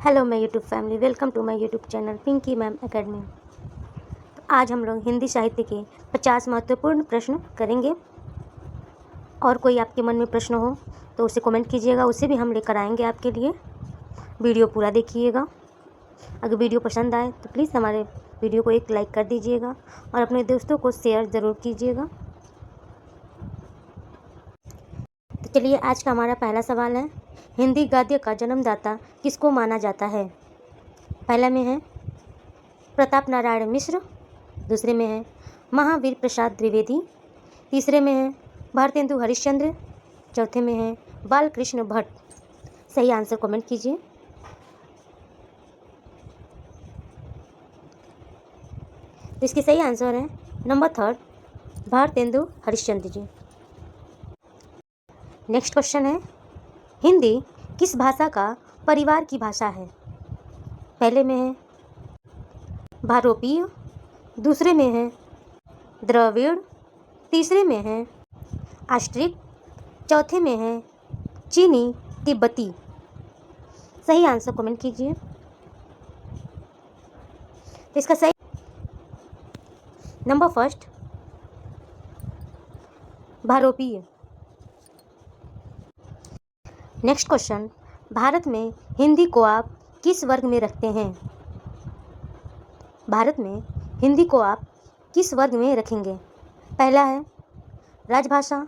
Hello my YouTube family, welcome to my YouTube channel Pinky ma'am academy. तो आज हम लोग हिंदी साहित्य के 50 महत्वपूर्ण प्रश्न करेंगे। और कोई आपके मन में प्रश्न हो तो उसे कमेंट कीजिएगा, उसे भी हम लेकर आएंगे आपके लिए। वीडियो पूरा देखिएगा। अगर वीडियो पसंद आए तो प्लीज़ हमारे वीडियो को एक लाइक कर दीजिएगा और अपने दोस्तों को शेयर ज़रूर कीजिएगा। तो चलिए, आज का हमारा पहला सवाल है, हिंदी गद्य का जन्मदाता किसको माना जाता है? पहला में है प्रताप नारायण मिश्र, दूसरे में है महावीर प्रसाद द्विवेदी, तीसरे में है भारतेंदु हरिश्चंद्र, चौथे में है बालकृष्ण भट्ट। सही आंसर कमेंट कीजिए। तो इसकी सही आंसर है number 3, Bharatendu Harishchandra ji. Next question है, हिंदी किस भाषा का परिवार की भाषा है? पहले में है भारोपीय, दूसरे में है द्रविड़, तीसरे में है आस्ट्रिक, चौथे में है चीनी तिब्बती। सही आंसर कमेंट कीजिए। तो इसका सही नंबर 1 भारोपीय। नेक्स्ट क्वेश्चन, भारत में हिंदी को आप किस वर्ग में रखते हैं? भारत में हिंदी को आप किस वर्ग में रखेंगे? पहला है राजभाषा,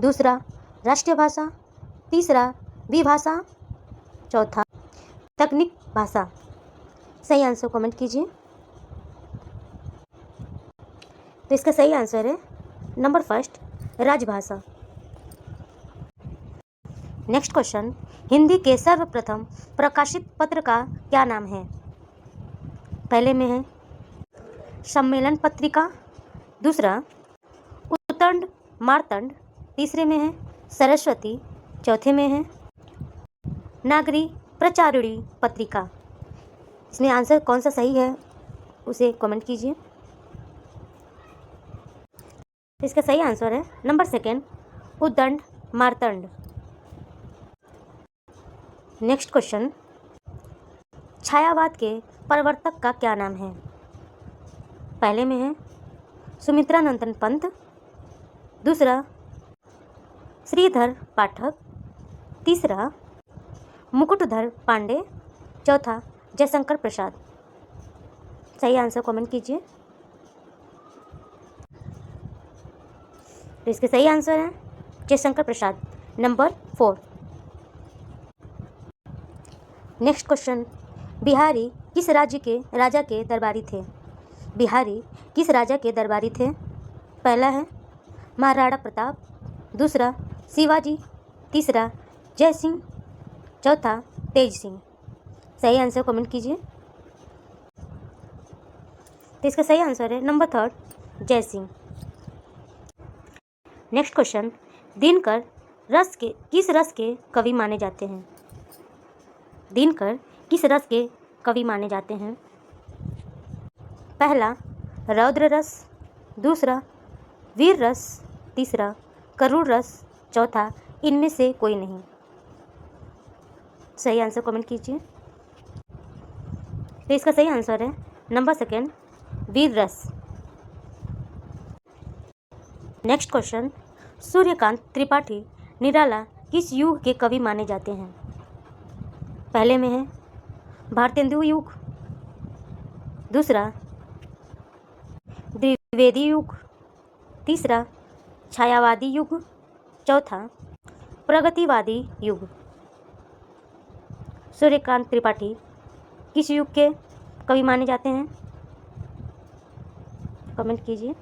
दूसरा राष्ट्रीय भाषा, तीसरा विभाषा, चौथा तकनीक भाषा। सही आंसर कमेंट कीजिए। तो इसका सही आंसर है नंबर 1 राजभाषा। नेक्स्ट क्वेश्चन, हिंदी के सर्वप्रथम प्रकाशित पत्र का क्या नाम है? पहले में है सम्मेलन पत्रिका, दूसरा उत्तंड मार्तंड, तीसरे में है सरस्वती, चौथे में है नागरी प्रचारिणी पत्रिका। इसमें आंसर कौन सा सही है उसे कमेंट कीजिए। इसका सही आंसर है नंबर 2 उद्दंड मार्तंड। नेक्स्ट क्वेश्चन, छायावाद के प्रवर्तक का क्या नाम है? पहले में है सुमित्रानंदन पंत, दूसरा श्रीधर पाठक, तीसरा मुकुटधर पांडे, चौथा जयशंकर प्रसाद। सही आंसर कमेंट कीजिए। तो इसके सही आंसर है Jaishankar Prasad, number 4। Next question, Bihari किस राज्य के राजा के दरबारी थे? बिहारी किस राजा के दरबारी थे? पहला है महाराणा प्रताप, दूसरा शिवाजी, तीसरा जय सिंह, चौथा तेज सिंह। सही आंसर कमेंट कीजिए। तो इसका सही आंसर है नंबर 3 जय सिंह। नेक्स्ट क्वेश्चन, दिनकर किस रस के कवि माने जाते हैं? दिनकर किस रस के कवि माने जाते हैं? पहला रौद्र रस, दूसरा वीर रस, तीसरा करुण रस, चौथा इनमें से कोई नहीं। सही आंसर कमेंट कीजिए। तो इसका सही आंसर है नंबर 2 वीर रस। नेक्स्ट क्वेश्चन, सूर्यकांत त्रिपाठी निराला किस युग के कवि माने जाते हैं? पहले में है भारतेंदु युग, दूसरा द्विवेदी युग, तीसरा छायावादी युग, चौथा प्रगतिवादी युग। सूर्यकांत त्रिपाठी किस युग के कवि माने जाते हैं? कमेंट कीजिए।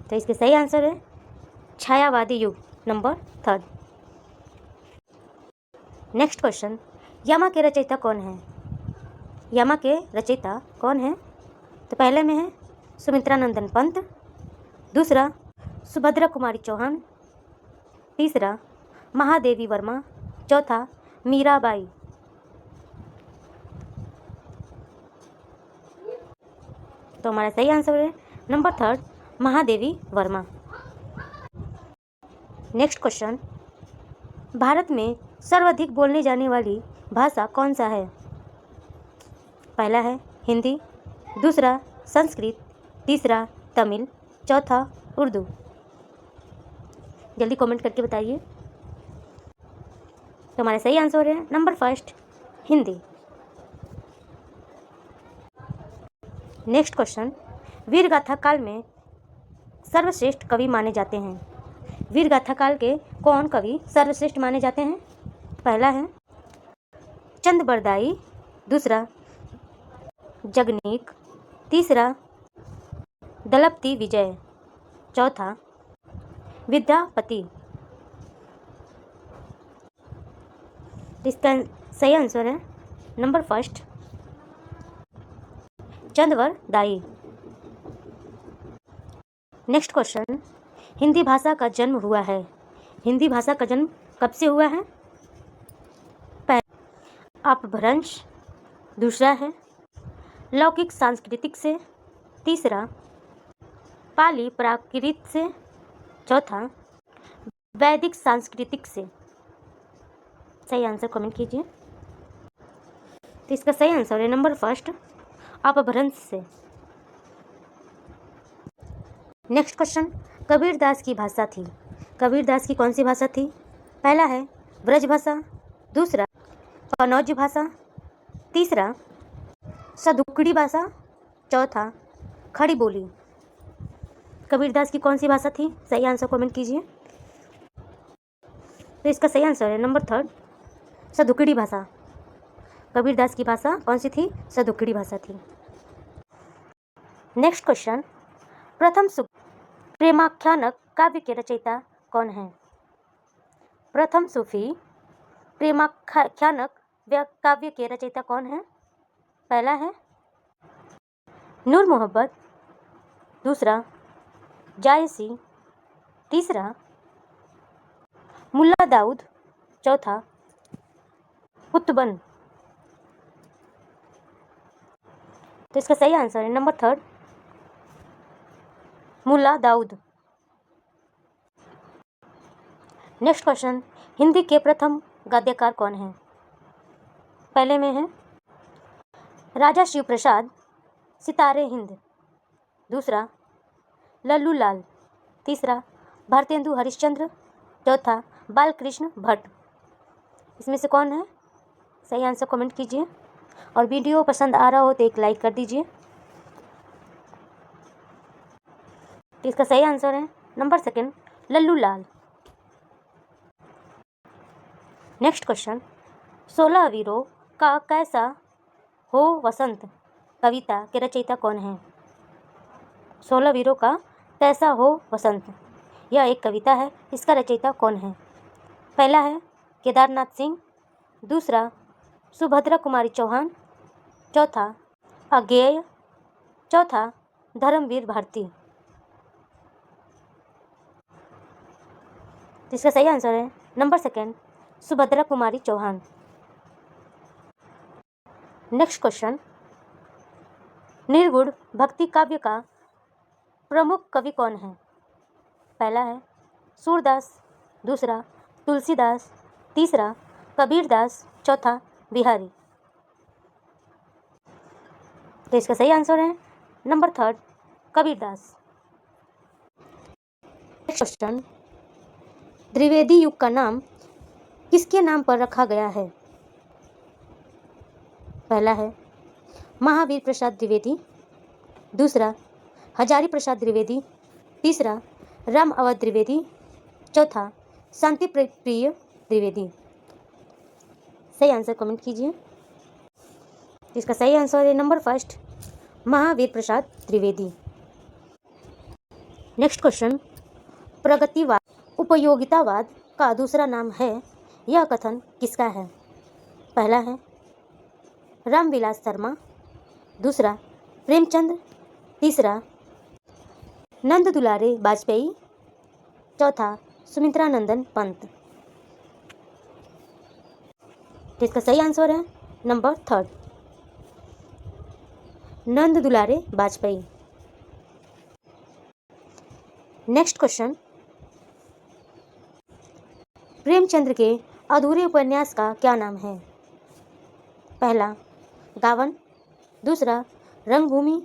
तो इसके सही आंसर है छायावादी युग, नंबर 3। नेक्स्ट क्वेश्चन, यमा के रचयिता कौन है? यमा के रचयिता कौन है? तो पहले में है सुमित्रानंदन पंत, दूसरा सुभद्रा कुमारी चौहान, तीसरा महादेवी वर्मा, चौथा मीराबाई। तो हमारा सही आंसर है number 3 Mahadevi Verma. Next question, Bharat में सर्वाधिक बोलने जाने वाली भाषा कौन सा है? पहला है हिंदी, दूसरा संस्कृत, तीसरा तमिल, चौथा उर्दू। जल्दी कमेंट करके बताइए। तो हमारा सही आंसर है number first, Hindi. Next question, वीरगाथा काल में सर्वश्रेष्ठ कवि माने जाते हैं। वीरगाथा काल के कौन कवि सर्वश्रेष्ठ माने जाते हैं? पहला है चंद बरदाई, दूसरा जगनीक, तीसरा दलपति विजय, चौथा विद्यापति। इसका सही आंसर है number first, Chand Bardai. Next question, Hindi भाषा का जन्म हुआ है। हिंदी भाषा का जन्म कब से हुआ है? पहला अपभ्रंश, दूसरा है लौकिक सांस्कृतिक से, तीसरा पाली प्राकृत से, चौथा वैदिक सांस्कृतिक से। सही आंसर कमेंट कीजिए। तो इसका सही आंसर है नंबर फर्स्ट, अपभ्रंश से। नेक्स्ट क्वेश्चन, कबीरदास की भाषा थी। कबीरदास की कौन सी भाषा थी? पहला है ब्रज भाषा, दूसरा कन्नौज भाषा, तीसरा सदुकड़ी भाषा, चौथा खड़ी बोली। कबीरदास की कौन सी भाषा थी? सही आंसर कमेंट कीजिए। तो इसका सही आंसर है नंबर थर्ड, सदुकड़ी भाषा। कबीरदास की भाषा कौन सी थी? सदुकड़ी भाषा थी। नेक्स्ट क्वेश्चन, प्रथम प्रेमाख्यानक काव्य के रचयिता कौन है? प्रथम सूफी प्रेमाख्यानक काव्य के रचयिता कौन है? पहला है नूर मोहब्बत, दूसरा जायसी, तीसरा मुल्ला दाऊद, चौथा कुतुबन। तो इसका सही आंसर है number third, Mulla Daud. Next question, Hindi के प्रथम गद्यकार कौन है? पहले में है राजा शिव प्रसाद, सितारे हिंद, दूसरा लल्लू लाल, तीसरा भारतेंदु हरिश्चंद्र, चौथा बालकृष्ण भट्ट। इसमें से कौन है? सही आंसर कमेंट कीजिए और वीडियो पसंद आ रहा हो तो एक लाइक कर दीजिए। तो इसका सही आंसर है नंबर सेकंड, लल्लू लाल। नेक्स्ट क्वेश्चन, 16 वीरों का कैसा हो वसंत कविता के रचयिता कौन है? 16 वीरों का कैसा हो वसंत, यह एक कविता है। इसका रचयिता कौन है? पहला है केदारनाथ सिंह, दूसरा सुभद्रा कुमारी चौहान, चौथा अज्ञेय, चौथा धर्मवीर भारती। तो इसका सही आंसर है number second, Subhadra Kumari Chauhan. Next question, निर्गुण भक्ति काव्य का प्रमुख कवि कौन है? पहला है सूरदास, दूसरा तुलसीदास, तीसरा कबीरदास, चौथा बिहारी। तो इसका सही आंसर है number third, Kabirdas. Next question, Dwivedi युग का नाम किसके नाम पर रखा गया है? पहला है महावीर प्रसाद द्विवेदी, दूसरा हजारी प्रसाद द्विवेदी, तीसरा राम अवध द्विवेदी, चौथा शांति प्रिय द्विवेदी। सही आंसर कमेंट कीजिए। इसका सही आंसर है number first, Mahavir Prasad Dwivedi. Next question, प्रगतिवाद उपयोगितावाद का दूसरा नाम है, यह कथन किसका है? पहला है रामविलास शर्मा, दूसरा प्रेमचंद, तीसरा नंद दुलारे वाजपेयी, चौथा सुमित्रानंदन पंत। तो इसका सही आंसर है नंबर थर्ड, नंद दुलारे वाजपेयी। नेक्स्ट क्वेश्चन, प्रेमचंद्र के अधूरे उपन्यास का क्या नाम है? पहला गावन, दूसरा रंगभूमि,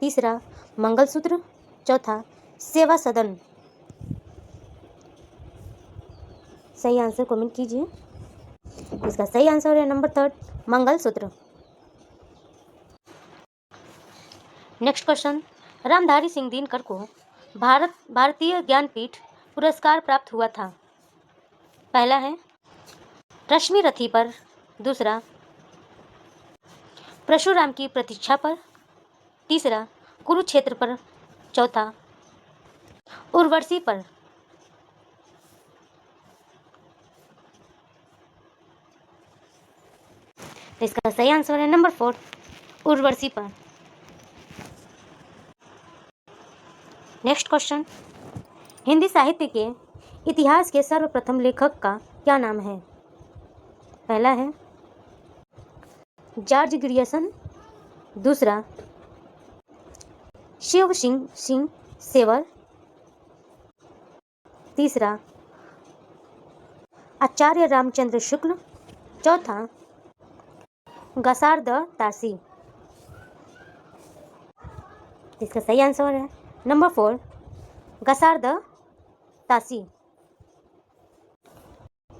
तीसरा मंगलसूत्र, चौथा सेवा सदन। सही आंसर कमेंट कीजिए। इसका सही आंसर है number 3 mangalsutra. Next question, Ramdhari Singh Dinkar को भारतीय ज्ञानपीठ पुरस्कार प्राप्त हुआ था। पहला है रश्मि रथी पर, दूसरा परशुराम की प्रतीक्षा पर, तीसरा कुरुक्षेत्र पर, चौथा उर्वशी पर। इसका सही आंसर है नंबर 4 उर्वशी पर। नेक्स्ट क्वेश्चन, हिंदी साहित्य के इतिहास के सर्वप्रथम लेखक का क्या नाम है? पहला है जॉर्ज ग्रियर्सन, दूसरा शिव सिंह सेवर, तीसरा आचार्य रामचंद्र शुक्ल, चौथा गसारद तासी। इसका सही आंसर है नंबर 4 गसारद तासी।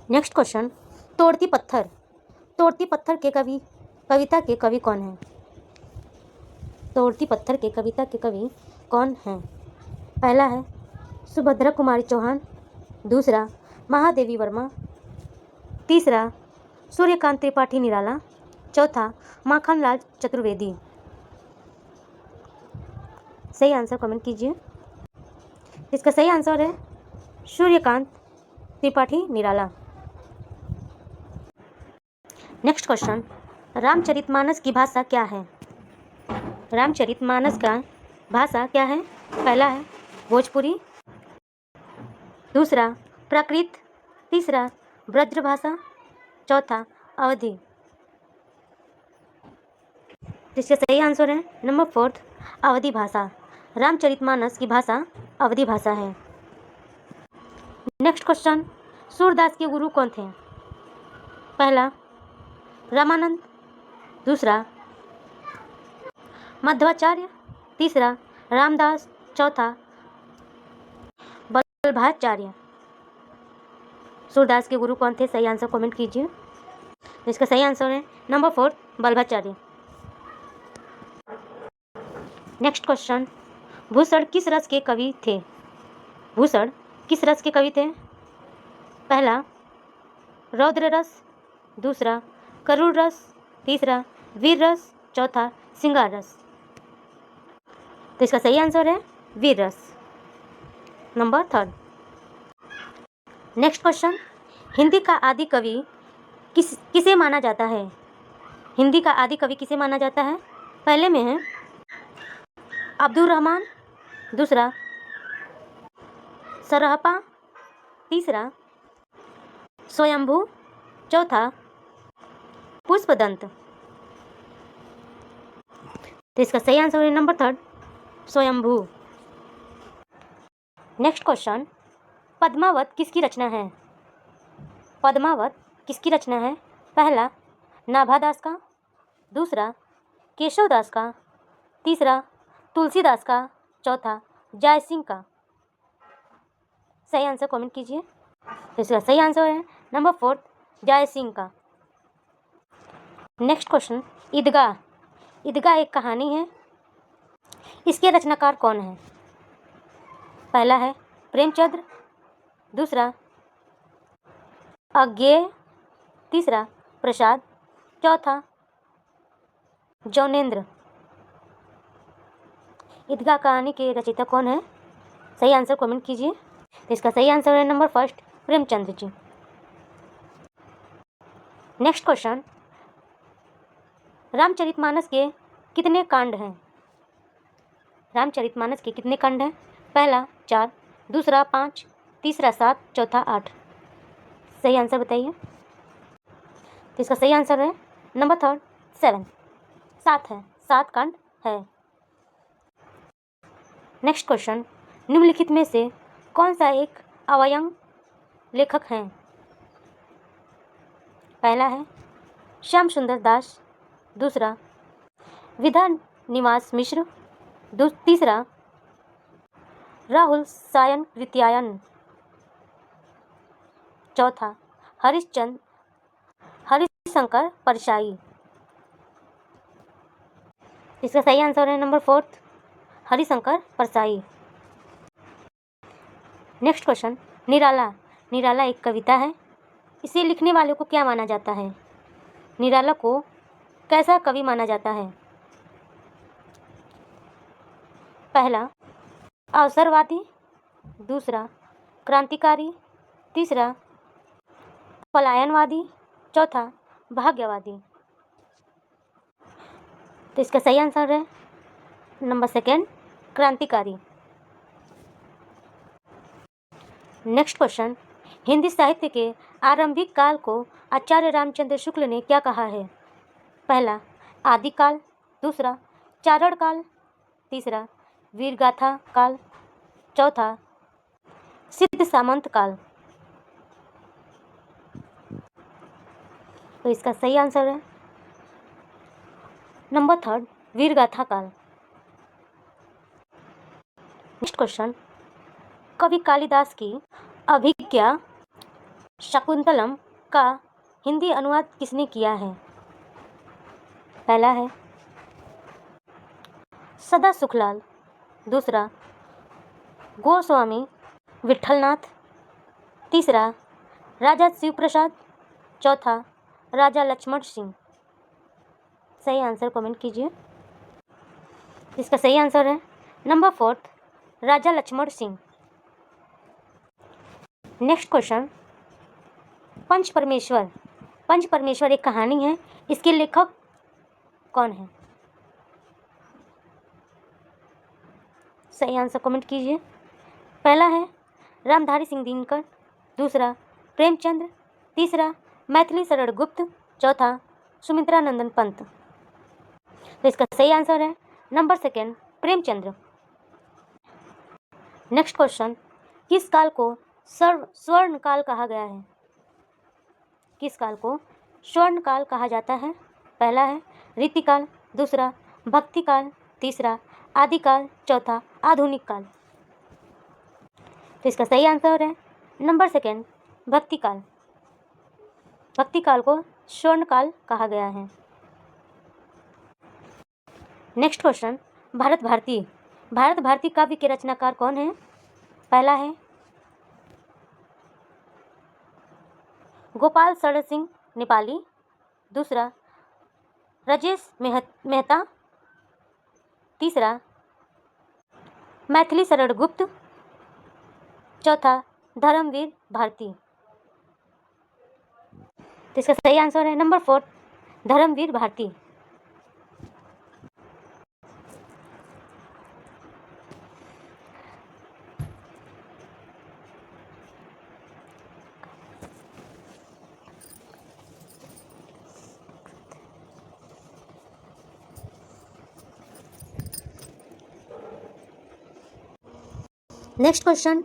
नेक्स्ट क्वेश्चन, तोड़ती पत्थर के कविता के कवि कौन हैं? तोड़ती पत्थर के कविता के कवि कौन हैं? पहला है सुभद्रा कुमारी चौहान, दूसरा महादेवी वर्मा, तीसरा सूर्यकांत त्रिपाठी निराला, चौथा माखनलाल चतुर्वेदी। सही आंसर कमेंट कीजिए। इसका सही आंसर है सूर्यकांत त्रिपाठी निराला। नेक्स्ट क्वेश्चन, रामचरितमानस की भाषा क्या है? रामचरितमानस का भाषा क्या है? पहला है भोजपुरी, दूसरा प्राकृत, तीसरा ब्रजभाषा, चौथा अवधी। जिसका सही आंसर है नंबर 4 अवधी भाषा। रामचरितमानस की भाषा अवधी भाषा है। नेक्स्ट क्वेश्चन, सूरदास के गुरु कौन थे? पहला रामानंद, दूसरा मध्वाचार्य, तीसरा रामदास, चौथा बल्लभाचार्य। सूरदास के गुरु कौन थे? सही आंसर कमेंट कीजिए। इसका सही आंसर है number 4 Vallabhacharya. Next question, Bhushan किस रस के कवि थे? भूषण किस रस के कवि थे? पहला रौद्र रस, दूसरा करुण रस, तीसरा वीर रस, चौथा श्रृंगार रस। तो इसका सही आंसर है वीर रस नंबर 3। नेक्स्ट क्वेश्चन, हिंदी का आदि कवि किसे माना जाता है? हिंदी का आदि कवि किसे माना जाता है? पहले में है अब्दुल रहमान, दूसरा सरहपा, तीसरा स्वयंभू, चौथा पुष्पदंत। तो इसका सही आंसर है नंबर 3 स्वयंभू। नेक्स्ट क्वेश्चन, पद्मावत किसकी रचना है? पद्मावत किसकी रचना है? पहला नाभादास का, दूसरा केशवदास का, तीसरा तुलसीदास का, चौथा जयसिंह का। सही आंसर कमेंट कीजिए। तो इसका सही आंसर है नंबर 4 जयसिंह का। नेक्स्ट क्वेश्चन, ईदगाह एक कहानी है, इसके रचनाकार कौन है? पहला है प्रेमचंद्र, दूसरा अज्ञेय, तीसरा प्रसाद, चौथा जौनेन्द्र। ईदगाह कहानी के रचयिता कौन है? सही आंसर कमेंट कीजिए। तो इसका सही आंसर है number 1 Premchandra ji. Next question, Ramcharitmanas के कितने कांड हैं? रामचरितमानस के कितने कांड हैं? पहला 4, दूसरा 5, तीसरा 7, चौथा 8। सही आंसर बताइए। तो इसका सही आंसर है नंबर 3 7 7 है, 7 कांड है। नेक्स्ट क्वेश्चन, निम्नलिखित में से कौन सा एक अवयंग लेखक है? पहला है श्याम सुंदर दास, दूसरा विधा निवास मिश्र। तीसरा राहुल सायन कृत्यायन। चौथा हरिशंकर परशाई। इसका सही आंसर है number 4 Harishankar Parsai. Next question, Nirala. Nirala एक कविता है, इसे लिखने वाले को क्या माना जाता है? निराला को कैसा कवि माना जाता है? पहला अवसरवादी, दूसरा क्रांतिकारी, तीसरा पलायनवादी, चौथा भाग्यवादी। तो इसका सही आंसर है नंबर 2 क्रांतिकारी। नेक्स्ट क्वेश्चन, हिंदी साहित्य के आरंभिक काल को आचार्य रामचंद्र शुक्ल ने क्या कहा है? पहला आदिकाल, दूसरा चारण काल, तीसरा वीरगाथा काल, चौथा सिद्ध सामंत काल। तो इसका सही आंसर है नंबर 3 वीरगाथा काल। नेक्स्ट क्वेश्चन, कवि कालिदास की अभिज्ञा शकुंतलम का हिंदी अनुवाद किसने किया है? पहला है सदा सुखलाल, दूसरा गोस्वामी विठलनाथ, तीसरा राजा शिवप्रसाद, चौथा राजा लक्ष्मण सिंह। सही आंसर कमेंट कीजिए। इसका सही आंसर है नंबर 4 राजा लक्ष्मण सिंह। नेक्स्ट क्वेश्चन, पंच परमेश्वर। पंच परमेश्वर एक कहानी है, इसके लेखक कौन है? सही आंसर कमेंट कीजिए। पहला है रामधारी सिंह दिनकर, दूसरा प्रेमचंद्र, तीसरा मैथिली शरण गुप्त, चौथा सुमित्रा नंदन पंत। तो इसका सही आंसर है नंबर 2 प्रेमचंद्र। नेक्स्ट क्वेश्चन, किस काल को स्वर्ण काल कहा गया है? किस काल को स्वर्ण काल कहा जाता है? पहला है रीतिकाल, दूसरा भक्ति काल, तीसरा आदिकाल, चौथा आधुनिक काल। तो इसका सही आंसर है नंबर 2 भक्ति काल। भक्ति काल को स्वर्ण काल कहा गया है। Next question, Bharat Bharati. भारत भारती काव्य के रचनाकार कौन है? पहला है गोपाल शरण सिंह नेपाली, दूसरा राजेश मेहता, तीसरा मैथिली शरण गुप्त, चौथा धर्मवीर भारती। तो इसका सही आंसर है number 4 Dharamvir Bharati. Next question,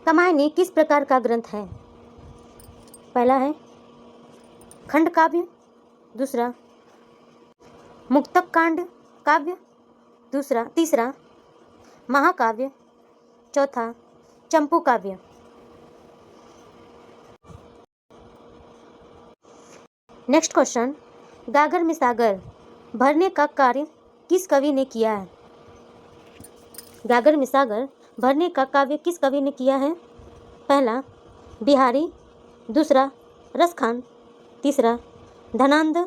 Kamayani किस प्रकार का ग्रंथ है? पहला है खंड काव्य, दूसरा मुक्तक कांड काव्य, तीसरा महाकाव्य, चौथा चंपू काव्य। नेक्स्ट क्वेश्चन, गागर में सागर भरने का कार्य किस कवि ने किया है? गागर में सागर भरने का काव्य किस कवि ने किया है? पहला बिहारी, दूसरा रसखान, तीसरा धनानंद,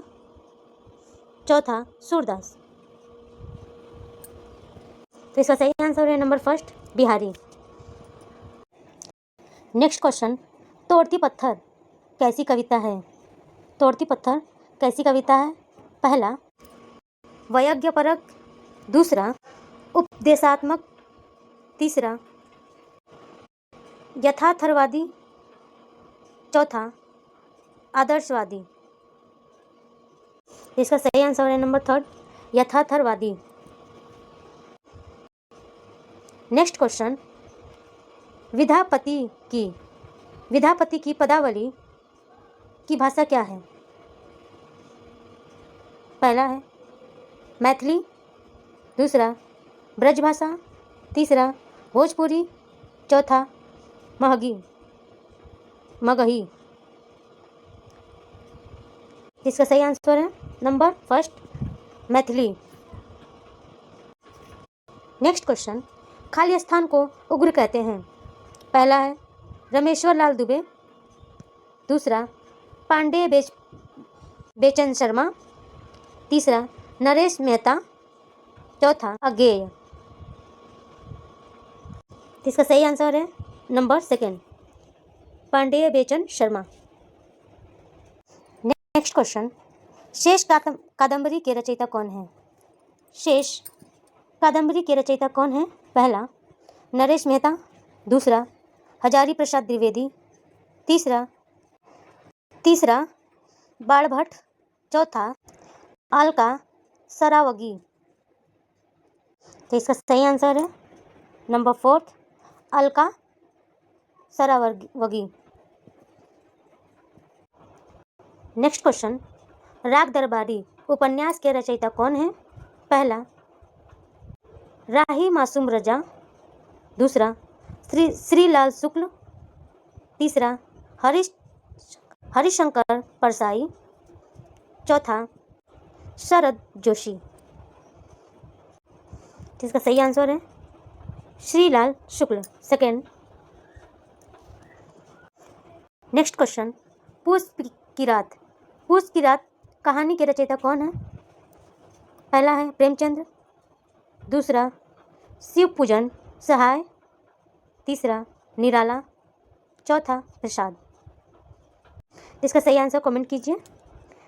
चौथा सूरदास। तो इसका सही आंसर है नंबर 1 बिहारी। नेक्स्ट क्वेश्चन, तोड़ती पत्थर कैसी कविता है? तोड़ती पत्थर कैसी कविता है? पहला वैयाज्ञपरक, दूसरा उपदेशात्मक, तीसरा यथार्थवादी, चौथा आदर्शवादी। इसका सही आंसर है नंबर 3 यथार्थवादी। नेक्स्ट क्वेश्चन, विधापति की पदावली की भाषा क्या है? पहला है मैथिली, दूसरा ब्रजभाषा, तीसरा भोजपुरी, चौथा मगही। इसका सही आंसर है number first Maithili. Next question, खाली स्थान को उग्र कहते हैं। पहला है रमेश्वर लाल दुबे, दूसरा पांडे बेचन शर्मा, तीसरा नरेश मेहता, चौथा अज्ञेय। इसका सही आंसर है नंबर सेकेंड पांडेय बेचन शर्मा। नेक्स्ट क्वेश्चन, शेष कादंबरी के रचयिता कौन है? शेष कादंबरी के रचयिता कौन है? पहला नरेश मेहता, दूसरा हजारी प्रसाद द्विवेदी, तीसरा बाणभट्ट, चौथा अलका सरावगी। तो इसका सही आंसर है number fourth Alka Saraogi. Next question, राग दरबारी उपन्यास के रचयिता कौन है? पहला राही मासूम रजा, दूसरा श्रीलाल शुक्ल, तीसरा हरिशंकर परसाई, चौथा शरद जोशी। इसका सही आंसर है श्रीलाल शुक्ल सेकेंड। नेक्स्ट क्वेश्चन, पुष्प की रात कहानी के रचयिता कौन है? पहला है प्रेमचंद्र, दूसरा शिवपूजन सहाय, तीसरा निराला, चौथा प्रसाद। इसका सही आंसर कमेंट कीजिए।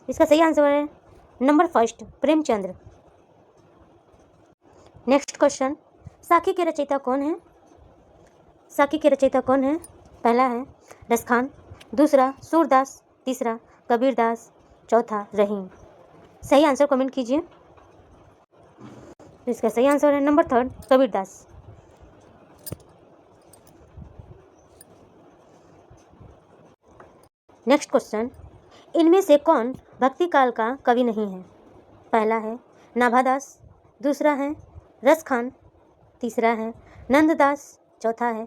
इसका सही आंसर है number first Premchandra. Next question, साखी के रचयिता कौन है? साखी के रचयिता कौन है? पहला है रसखान, दूसरा सूरदास, तीसरा कबीरदास, चौथा रहीम। सही आंसर कमेंट कीजिए। इसका सही आंसर है number third Kabirdas. Next question, इनमें से कौन भक्ति काल का कवि नहीं है? पहला है नाभादास, दूसरा है रसखान, तीसरा है नंददास, चौथा है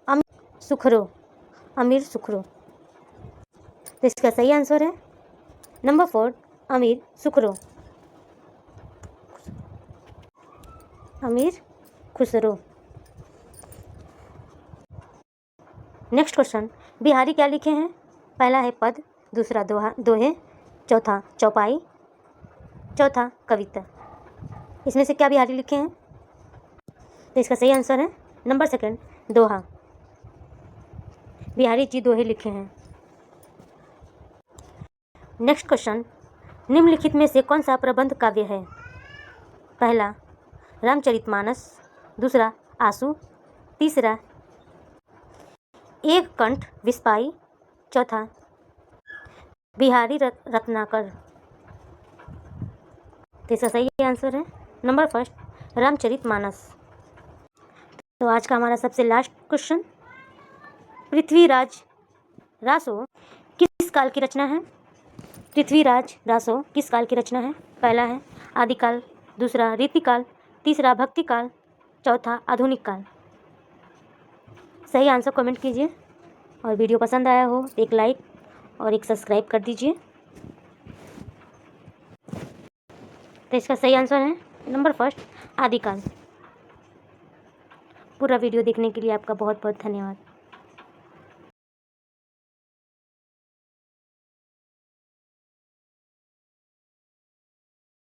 अमीर सुखरो। तो इसका सही आंसर है नंबर फोर अमीर खुसरो। नेक्स्ट क्वेश्चन, बिहारी क्या लिखे हैं? पहला है पद, दूसरा दोहे, चौथा चौपाई, चौथा कविता। इसमें से क्या बिहारी लिखे हैं? तो इसका सही आंसर है नंबर सेकेंड दोहा। बिहारी जी दोहे लिखे हैं। नेक्स्ट क्वेश्चन, निम्नलिखित में से कौन सा प्रबंध काव्य है? पहला रामचरितमानस, दूसरा आशु, तीसरा एक कंठ विस्पाई, चौथा बिहारी रत्नाकर। तो इसका सही आंसर है नंबर फर्स्ट रामचरितमानस। तो आज का हमारा सबसे लास्ट क्वेश्चन, पृथ्वीराज रासो किस काल की रचना है? पृथ्वीराज रासो किस काल की रचना है? पहला है आदिकाल, दूसरा रीतिकाल, तीसरा भक्तिकाल, चौथा आधुनिक काल। सही आंसर कमेंट कीजिए और वीडियो पसंद आया हो तो एक लाइक और एक सब्सक्राइब कर दीजिए। तो इसका सही आंसर है नंबर फर्स्ट आदिकाल। पूरा वीडियो देखने के लिए आपका बहुत बहुत धन्यवाद।